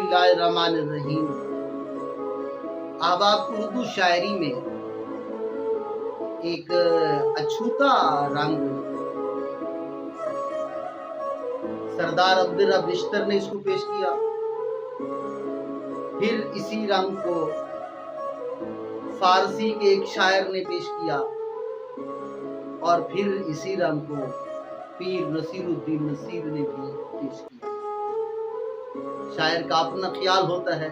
बिस्मिल्लाहिर्रहमानिर्रहीम। आवाज़ उर्दू शायरी में एक अछूता रंग सरदार अब्दुल रब रिश्तर ने इसको पेश किया। फिर इसी रंग को फारसी के एक शायर ने पेश किया और फिर इसी रंग को पीर नसीरुद्दीन नसीर ने भी पेश किया। शायर का अपना ख्याल होता है,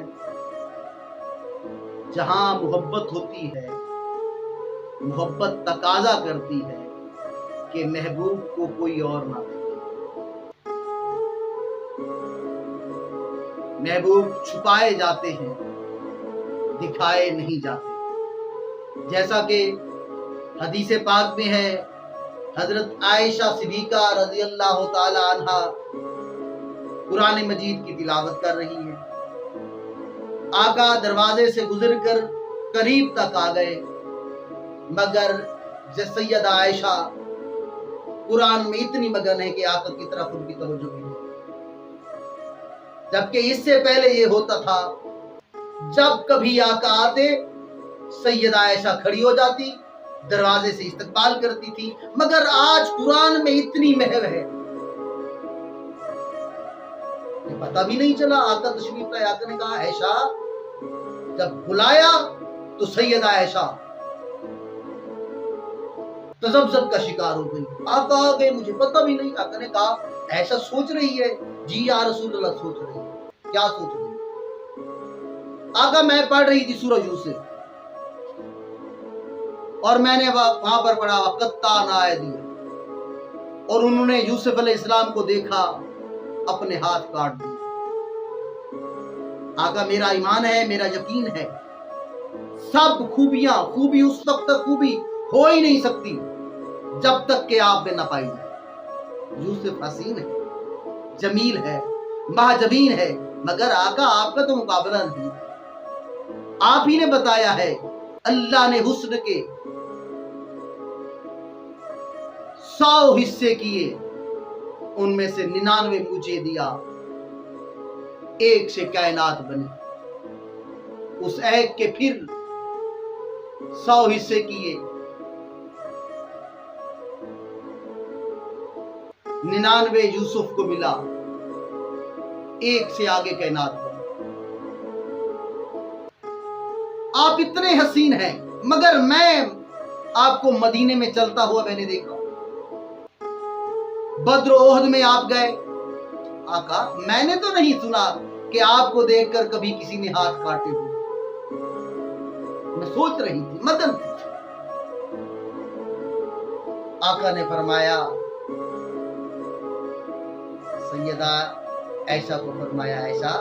जहां मोहब्बत होती है, मोहब्बत तकाजा करती है कि महबूब को कोई और ना देखे। महबूब छुपाए जाते हैं, दिखाए नहीं जाते। जैसा कि हदीस पाक में है, हजरत आयशा सिद्दीका रज़ी अल्लाह ताला अन्हा कुरान मजीद की तिलावत कर रही है। आका दरवाजे से गुजरकर करीब तक आ गए, मगर सैयदा आयशा कुरान में इतनी मगन है कि आका की तरफ उनकी तवज्जो भी नहीं। जबकि इससे पहले ये होता था, जब कभी आका आते सैयदा आयशा खड़ी हो जाती, दरवाजे से इस्तकबाल करती थी। मगर आज कुरान में इतनी महव है, पता भी नहीं चला। आका तशरीफ लाए, आका ने कहा आयशा, जब बुलाया तो सैयदा आयशा तजब्जुब का शिकार हो गई। आका आ गए, मुझे पता भी नहीं। आका ने कहा ऐसा सोच रही है? जी या रसूलल्लाह, सोच रही है। क्या सोच रही है? आका, मैं पढ़ रही थी सूरह यूसुफ और मैंने वहां पर पढ़ा वक़त्ता नायदी, और उन्होंने यूसुफ अलैहिस्सलाम को देखा, अपने हाथ काट दिए। आका, मेरा ईमान है, मेरा यकीन है, सब खूबी उस वक्त तक खूबी हो ही नहीं सकती जब तक कि आप में न पाई जाए। यूसुफ हसीन है, जमील है, महजबीन है, मगर आका आपका तो मुकाबला नहीं। आप ही ने बताया है, अल्लाह ने हुस्न के 100 हिस्से किए, उनमें से 99 मुझे दिया, एक से कायनात बनी। उस एक के फिर 100 हिस्से किए, 99 यूसुफ को मिला, एक से आगे कायनात बनी। आप इतने हसीन हैं, मगर मैं आपको मदीने में चलता हुआ मैंने देखा। बद्र ओहद में आप गए। आका, मैंने तो नहीं सुना कि आपको देखकर कभी किसी ने हाथ काटे हुए। मैं सोच रही थी, मगन थी। आका ने फरमाया, सैयदा आयशा को फरमाया, आयशा,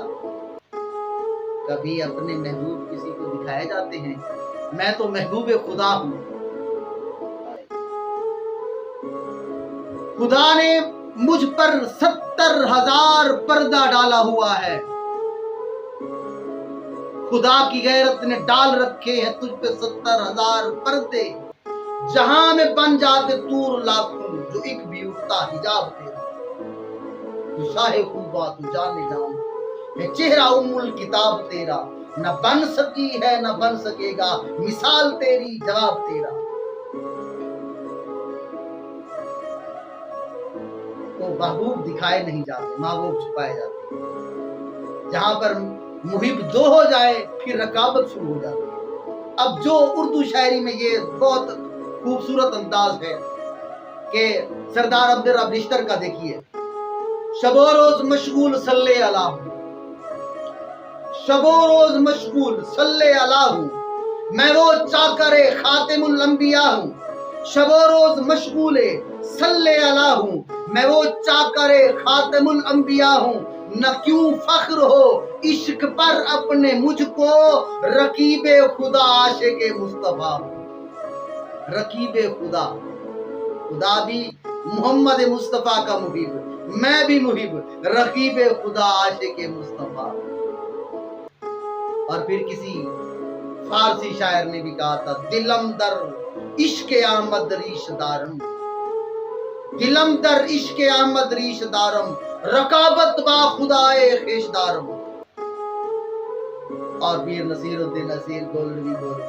कभी अपने महबूब किसी को दिखाए जाते हैं? मैं तो महबूब खुदा हूं। खुदा ने मुझ पर 70,000 पर्दा डाला हुआ है। खुदा की गैरत ने डाल रखे हैं तुझ पे 70,000 पर्दे। जहां में बन जाते तूर लाखों, जो एक भी उठता हिजाब तेरा। तू शाहे खूबा, तू जाने जान है, चेहरा उम्मुल किताब तेरा। न बन सकी है, न बन सकेगा, मिसाल तेरी, जवाब तेरा। तो महबूब दिखाए नहीं जाते, महबूब छुपाए जाते। जहां पर मुहिब दो हो जाए, फिर रकाबत शुरू हो जाती है। अब जो उर्दू शायरी में ये बहुत खूबसूरत अंदाज है कि सरदार अब्दुल रब रिश्तर का देखिए, शबो रोज मशगूल सल्ले अला हूं, शबो रोज मशगूल सल्ले अला हूं, मैं वो चाकरे खातिमुल अंबिया हूं। शबो रोज मशगूले सल्ले अला हूं, मैं वो चाकरे खातिमुल अंबिया हूं। न क्यों फख्र हो इश्क पर अपने मुझको, रकीबे खुदा आशिके मुस्तफा हूं। रकीबे खुदा, खुदा भी मोहम्मद मुस्तफा का मुहिब, मैं भी मुहिब, रकीबे खुदा आशिके मुस्तफा। और फिर किसी फारसी शायर ने भी कहा था, दिलम दर इश्क आमद रीश दारम, दिलम दर इश्क आमद रीश दारम, रकाबत बा खुदाए खेशदारम। اور پیر نصیر الدین نصیر گولڈوی بول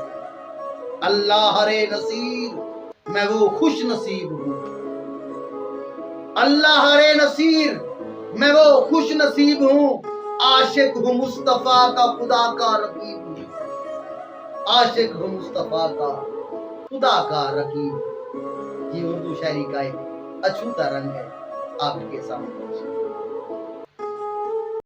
اللہ رے نصیر میں وہ خوش نصیب ہوں، اللہ رے نصیر میں وہ خوش نصیب ہوں، عاشق ہوں مصطفیٰ کا خدا کا رقیب ہوں، عاشق ہوں مصطفیٰ کا خدا کا رقیب۔ یہ اردو شاعری کا ایک اچھوتا رنگ ہے آپ کے سامنے۔